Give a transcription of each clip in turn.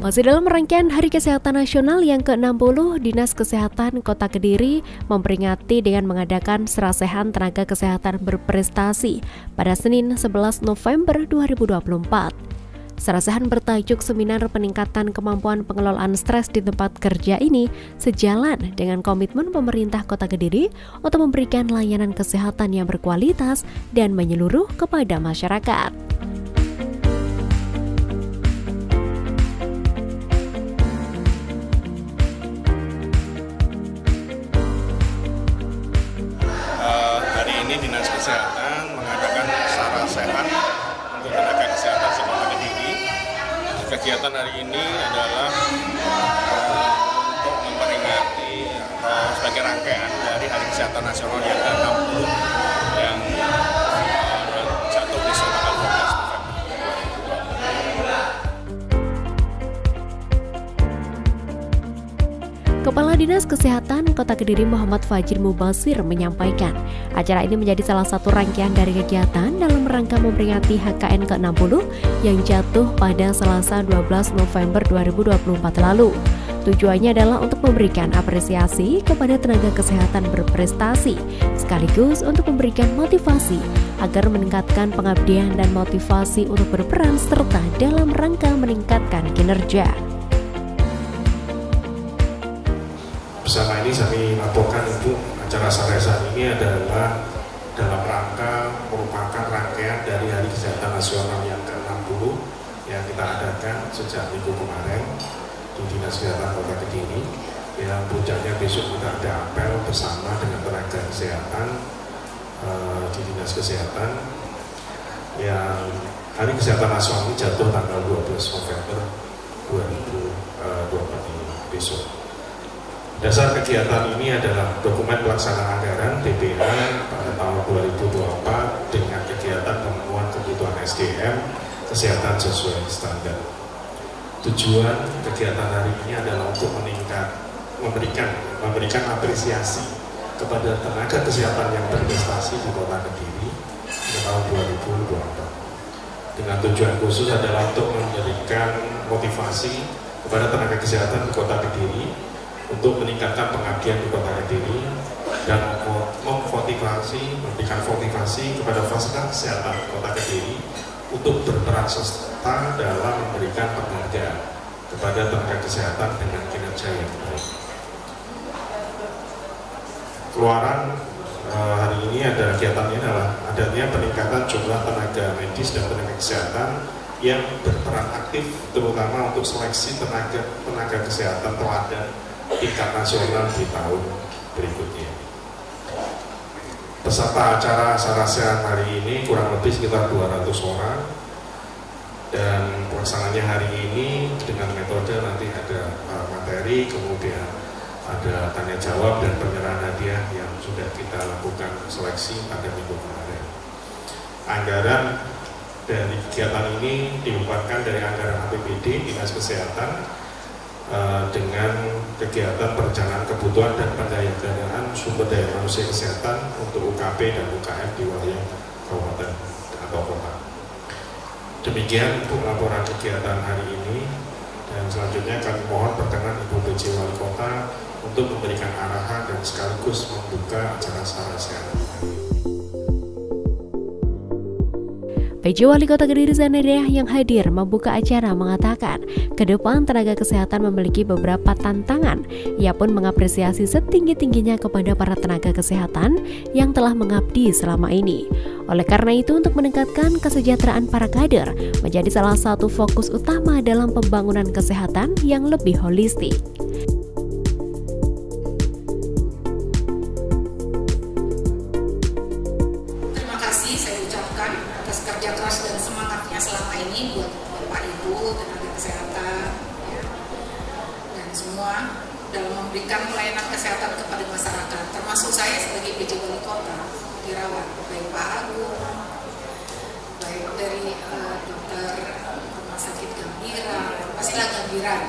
Masih dalam rangkaian Hari Kesehatan Nasional yang ke-60, Dinas Kesehatan Kota Kediri memperingati dengan mengadakan serasehan tenaga kesehatan berprestasi pada Senin 11 November 2024. Serasehan bertajuk Seminar Peningkatan Kemampuan Pengelolaan Stres di Tempat Kerja ini sejalan dengan komitmen pemerintah Kota Kediri untuk memberikan layanan kesehatan yang berkualitas dan menyeluruh kepada masyarakat. Dinas Kesehatan mengadakan sarasehan untuk tenaga kesehatan di Kota Kediri. Kegiatan hari ini adalah untuk memperingati sebagai rangkaian dari Hari Kesehatan Nasional yang ke-60 yang jatuh besok tanggal 12 November 2024. Kepala Dinas Kesehatan Kota Kediri Muhammad Fajir Mubasir menyampaikan, acara ini menjadi salah satu rangkaian dari kegiatan dalam rangka memperingati HKN ke-60 yang jatuh pada Selasa 12 November 2024 lalu. Tujuannya adalah untuk memberikan apresiasi kepada tenaga kesehatan berprestasi, sekaligus untuk memberikan motivasi agar meningkatkan pengabdian dan motivasi untuk berperan serta dalam rangka meningkatkan kinerja. Bersama ini kami laporkan untuk acara sarasehan ini adalah dalam rangka merupakan rangkaian dari Hari Kesehatan Nasional yang ke-60 yang kita adakan sejak minggu kemarin di Dinas Kesehatan Kota Kediri. Yang puncaknya besok kita ada apel bersama dengan tenaga kesehatan di Dinas Kesehatan yang Hari Kesehatan Nasional ini jatuh tanggal 12 November 2024 ini besok. Dasar kegiatan ini adalah dokumen pelaksanaan anggaran DPA pada tahun 2024 dengan kegiatan pemenuhan kebutuhan SDM kesehatan sesuai standar. Tujuan kegiatan hari ini adalah untuk memberikan apresiasi kepada tenaga kesehatan yang berprestasi di Kota Kediri pada tahun 2024. Dengan tujuan khusus adalah untuk memberikan motivasi kepada tenaga kesehatan di Kota Kediri untuk meningkatkan pengabdian di Kota Kediri dan memberikan motivasi kepada fasilitas kesehatan Kota Kediri untuk berperan serta dalam memberikan penghargaan kepada tenaga kesehatan dengan kinerja yang baik. Keluaran hari ini ada kegiatannya adalah adanya peningkatan jumlah tenaga medis dan tenaga kesehatan yang berperan aktif terutama untuk seleksi tenaga kesehatan teladan tingkat nasional di tahun berikutnya. Peserta acara sarasehan hari ini kurang lebih sekitar 200 orang dan pelaksanaannya hari ini dengan metode nanti ada materi, kemudian ada tanya jawab dan penyerahan hadiah yang sudah kita lakukan seleksi pada minggu kemarin. Anggaran dari kegiatan ini dibebankan dari anggaran APBD Dinas Kesehatan dengan kegiatan perencanaan kebutuhan dan pendayaan sumber daya manusia kesehatan untuk UKP dan UKM di wilayah kabupaten atau kota. Demikian untuk laporan kegiatan hari ini, dan selanjutnya kami mohon perkenan Ibu PJ Wali Kota untuk memberikan arahan dan sekaligus membuka acara sarasehan. PJ Wali Kota Kediri Zaneriah yang hadir membuka acara mengatakan, ke depan tenaga kesehatan memiliki beberapa tantangan. Ia pun mengapresiasi setinggi-tingginya kepada para tenaga kesehatan yang telah mengabdi selama ini. Oleh karena itu, untuk meningkatkan kesejahteraan para kader menjadi salah satu fokus utama dalam pembangunan kesehatan yang lebih holistik. Atas kerja keras dan semangatnya selama ini buat Bapak Ibu, tenaga kesehatan, ya, dan semua dalam memberikan pelayanan kesehatan kepada masyarakat, termasuk saya sebagai PJ Wali Kota dirawat baik Pak Agung, baik dari dokter Rumah Sakit Gambira, pastilah Gambiran.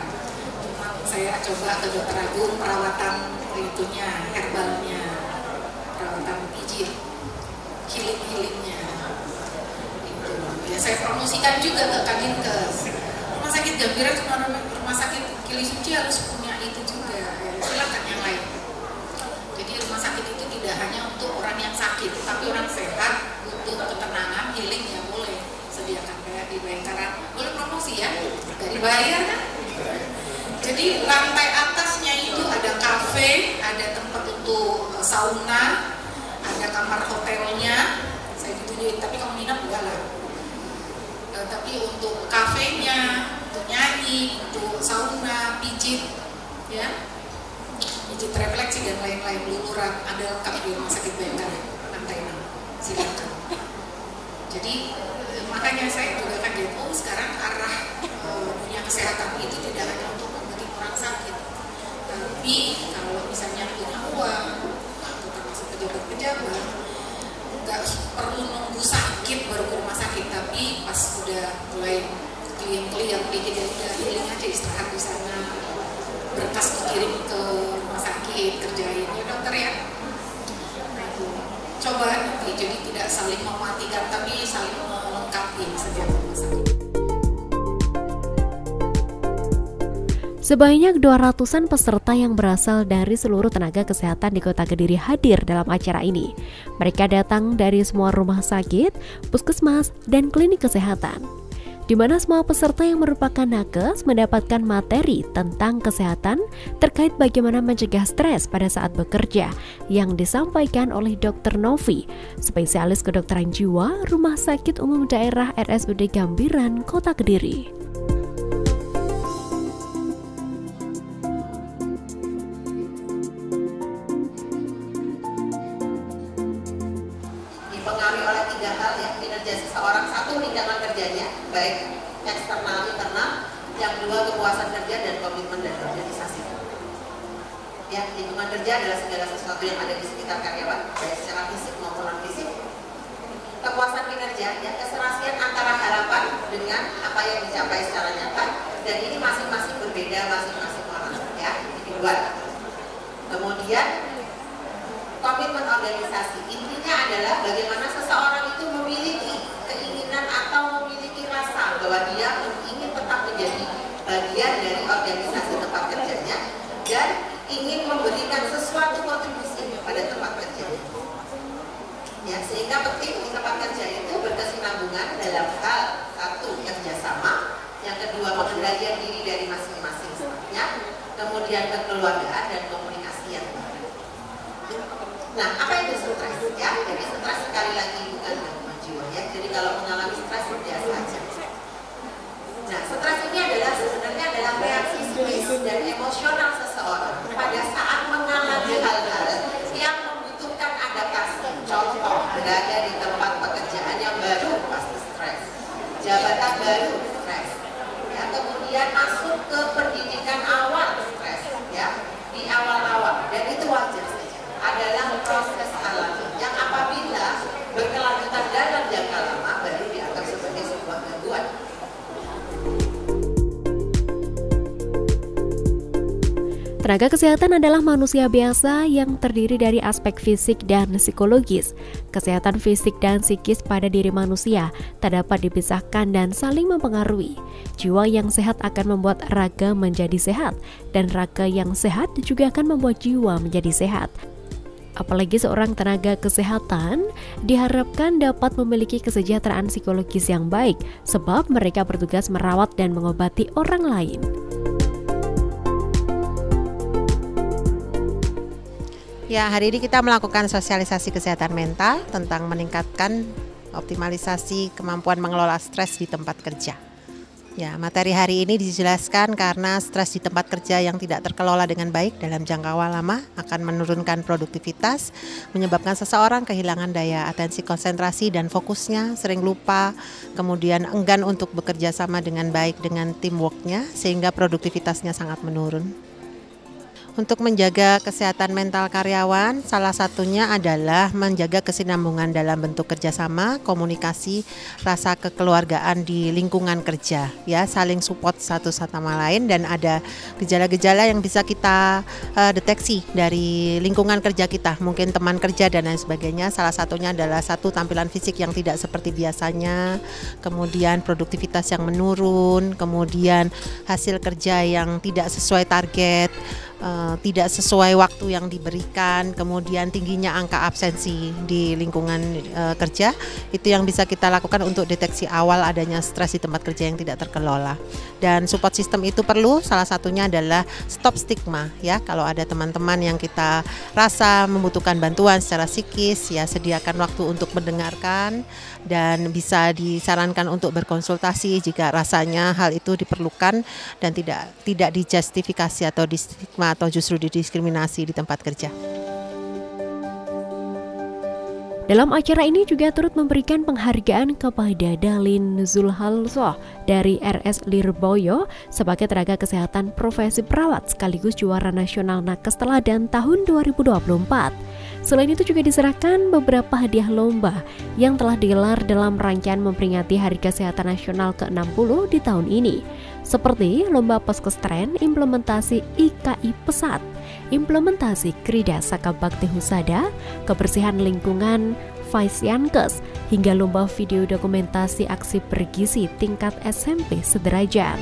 Cuma saya coba ke dokter Agung perawatan itunya, herbalnya, perawatan pijit, healing-healingnya. Ya, saya promosikan juga ke Kadinkes. Rumah Sakit Gambira cuma rumah rumah sakit Kili Suci harus punya itu juga, silakan yang lain. Jadi rumah sakit itu tidak hanya untuk orang yang sakit, tapi orang sehat butuh ketenangan, healing ya boleh sediakan kayak di Bayangkara. Boleh promosi ya, nggak dibayar kan? Jadi lantai atasnya itu ada kafe, ada tempat untuk sauna, ada kamar hotelnya. Saya ditunjukin, tapi kalau minat enggak lah. Tapi untuk kafenya, untuk nyanyi, untuk sauna, pijit, ya, pijit refleksi dan lain-lain, luluran, ada lengkap di rumah sakit Bayangkara lantai 6. Silakan. Jadi makanya saya juga kaget, oh sekarang arah dunia kesehatan itu tidak hanya untuk membuat orang sakit, tapi kalau misalnya punya uang atau termasuk pejabat-pejabat, nggak perlu nunggu sakit baru ke rumah sakit, tapi pas udah mulai klien-klien dikit ya udah healing aja, istirahat di sana, berkas dikirim ke rumah sakit, kerjain ya dokter ya. Nah itu coba nanti, jadi tidak saling mematikan tapi saling melengkapi setiap rumah sakit. Sebanyak 200-an peserta yang berasal dari seluruh tenaga kesehatan di Kota Kediri hadir dalam acara ini. Mereka datang dari semua rumah sakit, puskesmas, dan klinik kesehatan, di mana semua peserta yang merupakan nakes mendapatkan materi tentang kesehatan terkait bagaimana mencegah stres pada saat bekerja yang disampaikan oleh Dr. Novi, spesialis kedokteran jiwa Rumah Sakit Umum Daerah RSUD Gambiran, Kota Kediri. Dipengaruhi oleh 3 hal ya, kinerja seseorang. 1, lingkungan kerjanya, baik eksternal, internal. Yang 2, kepuasan kerja dan komitmen dan organisasi. Ya, lingkungan kerja adalah segala sesuatu yang ada di sekitar karyawan, baik secara fisik maupun non fisik. Kepuasan kinerja, ya, keserasian antara harapan dengan apa yang dicapai secara nyata, dan ini masing-masing berbeda masing-masing orang, ya, individual. Kemudian komitmen organisasi, intinya adalah bagaimana seseorang itu memiliki keinginan atau memiliki rasa bahwa dia ingin tetap menjadi bagian dari organisasi tempat kerjanya dan ingin memberikan sesuatu kontribusi pada tempat kerjanya. Ya, sehingga penting di tempat kerja itu berkesinambungan dalam hal 1, kerjasama, yang kedua pengendalian diri dari masing-masing stafnya, kemudian kekeluargaan dan komunikasi yang baik. Nah, apa itu stres ya? Jadi stres sekali lagi bukan gangguan jiwa ya. Jadi kalau mengalami stres biasa aja. Nah, stres ini adalah sebenarnya adalah reaksi psikis dan emosional seseorang pada saat mengalami hal-hal yang membutuhkan adaptasi. Contoh, berada di tempat pekerjaan yang baru pasti stres, jabatan baru stres, ya, kemudian masuk ke pendidikan awal stres, ya, di awal-awal, dan itu wajar saja. Adalah proses alami yang apabila berkelanjutan dalam jangka lama baru dianggap sebagai sebuah gangguan. Tenaga kesehatan adalah manusia biasa yang terdiri dari aspek fisik dan psikologis. Kesehatan fisik dan psikis pada diri manusia tak dapat dipisahkan dan saling mempengaruhi. Jiwa yang sehat akan membuat raga menjadi sehat, dan raga yang sehat juga akan membuat jiwa menjadi sehat. Apalagi seorang tenaga kesehatan diharapkan dapat memiliki kesejahteraan psikologis yang baik, sebab mereka bertugas merawat dan mengobati orang lain. Ya, hari ini kita melakukan sosialisasi kesehatan mental tentang meningkatkan optimalisasi kemampuan mengelola stres di tempat kerja. Ya, materi hari ini dijelaskan karena stres di tempat kerja yang tidak terkelola dengan baik dalam jangka lama akan menurunkan produktivitas, menyebabkan seseorang kehilangan daya atensi konsentrasi dan fokusnya, sering lupa, kemudian enggan untuk bekerja sama dengan baik dengan teamworknya, sehingga produktivitasnya sangat menurun. Untuk menjaga kesehatan mental karyawan, salah satunya adalah menjaga kesinambungan dalam bentuk kerjasama, komunikasi, rasa kekeluargaan di lingkungan kerja, ya, saling support satu sama lain, dan ada gejala-gejala yang bisa kita deteksi dari lingkungan kerja kita, mungkin teman kerja dan lain sebagainya. Salah satunya adalah satu, tampilan fisik yang tidak seperti biasanya, kemudian produktivitas yang menurun, kemudian hasil kerja yang tidak sesuai target, tidak sesuai waktu yang diberikan, kemudian tingginya angka absensi di lingkungan kerja. Itu yang bisa kita lakukan untuk deteksi awal adanya stres di tempat kerja yang tidak terkelola. Dan support system itu perlu, salah satunya adalah stop stigma, ya. Kalau ada teman-teman yang kita rasa membutuhkan bantuan secara psikis, ya, sediakan waktu untuk mendengarkan dan bisa disarankan untuk berkonsultasi jika rasanya hal itu diperlukan dan tidak dijustifikasi atau distigma atau justru didiskriminasi di tempat kerja. Dalam acara ini juga turut memberikan penghargaan kepada Dalin Zulhalsoh dari RS Lirboyo sebagai tenaga kesehatan profesi perawat sekaligus juara nasional Nakes Teladan tahun 2024. Selain itu juga diserahkan beberapa hadiah lomba yang telah digelar dalam rangkaian memperingati Hari Kesehatan Nasional ke-60 di tahun ini, seperti lomba Poskestren, implementasi IKI Pesat, implementasi Krida Saka Bakti Husada, kebersihan lingkungan Faisyankes, hingga lomba video dokumentasi aksi bergizi tingkat SMP sederajat.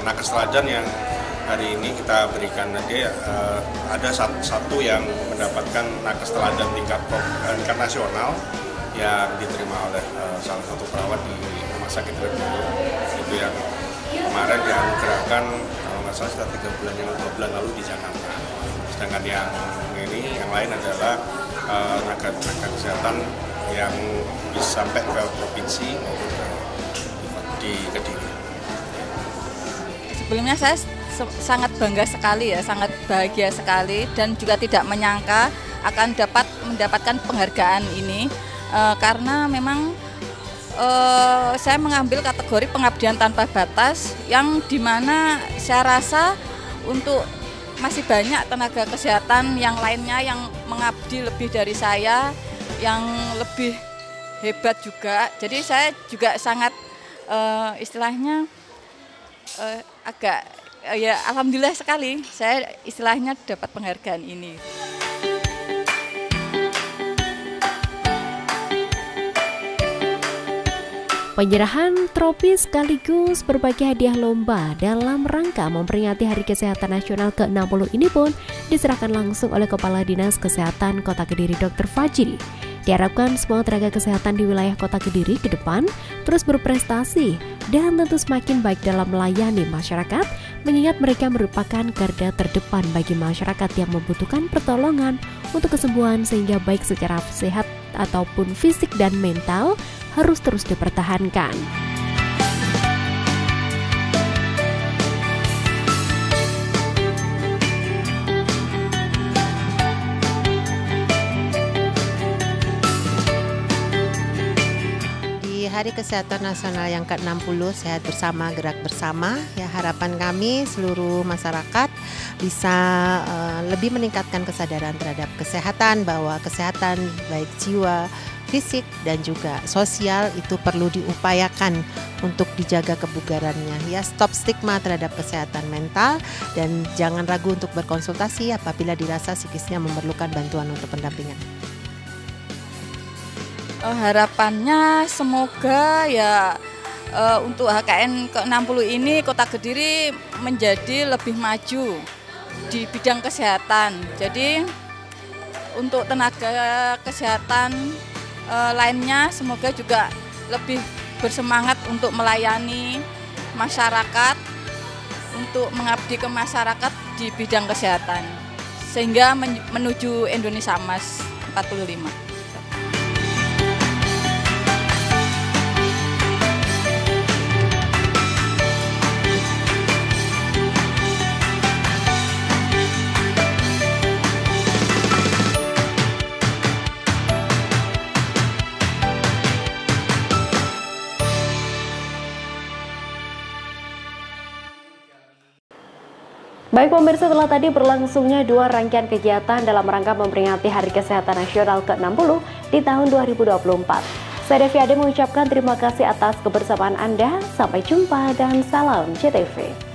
Nakes Teladan yang hari ini kita berikan nanti ada satu yang mendapatkan Nakes Teladan tingkat nasional yang diterima oleh salah satu perawat di Rumah Sakit Lirboyo. Itu yang kemarin dianugerahkan kalau nggak salah sekitar 2 bulan lalu di Jakarta. Sedangkan yang ini, yang lain adalah tenaga kesehatan yang bisa sampai ke provinsi maupun di Kediri. Sebelumnya saya sangat bangga sekali, ya, sangat bahagia sekali, dan juga tidak menyangka akan mendapatkan penghargaan ini karena memang saya mengambil kategori pengabdian tanpa batas, yang dimana saya rasa untuk masih banyak tenaga kesehatan yang lainnya yang mengabdi lebih dari saya, yang lebih hebat juga. Jadi saya juga sangat istilahnya ya alhamdulillah sekali saya istilahnya dapat penghargaan ini. Penyerahan trofi sekaligus berbagi hadiah lomba dalam rangka memperingati Hari Kesehatan Nasional ke-60 ini pun diserahkan langsung oleh Kepala Dinas Kesehatan Kota Kediri Dr. Fajri. Diharapkan semua tenaga kesehatan di wilayah Kota Kediri ke depan terus berprestasi dan tentu semakin baik dalam melayani masyarakat, mengingat mereka merupakan garda terdepan bagi masyarakat yang membutuhkan pertolongan untuk kesembuhan, sehingga baik secara sehat ataupun fisik dan mental harus terus dipertahankan. Hari Kesehatan Nasional yang ke-60, Sehat Bersama, Gerak Bersama, ya, harapan kami seluruh masyarakat bisa lebih meningkatkan kesadaran terhadap kesehatan, bahwa kesehatan baik jiwa, fisik dan juga sosial itu perlu diupayakan untuk dijaga kebugarannya, ya. Stop stigma terhadap kesehatan mental dan jangan ragu untuk berkonsultasi apabila dirasa psikisnya memerlukan bantuan untuk pendampingan. Harapannya semoga ya untuk HKN ke-60 ini Kota Kediri menjadi lebih maju di bidang kesehatan. Jadi untuk tenaga kesehatan lainnya semoga juga lebih bersemangat untuk melayani masyarakat, untuk mengabdi ke masyarakat di bidang kesehatan sehingga menuju Indonesia Emas 45. Baik pemirsa, setelah tadi berlangsungnya 2 rangkaian kegiatan dalam rangka memperingati Hari Kesehatan Nasional ke-60 di tahun 2024. Saya Devi Ade mengucapkan terima kasih atas kebersamaan Anda. Sampai jumpa dan salam CTV.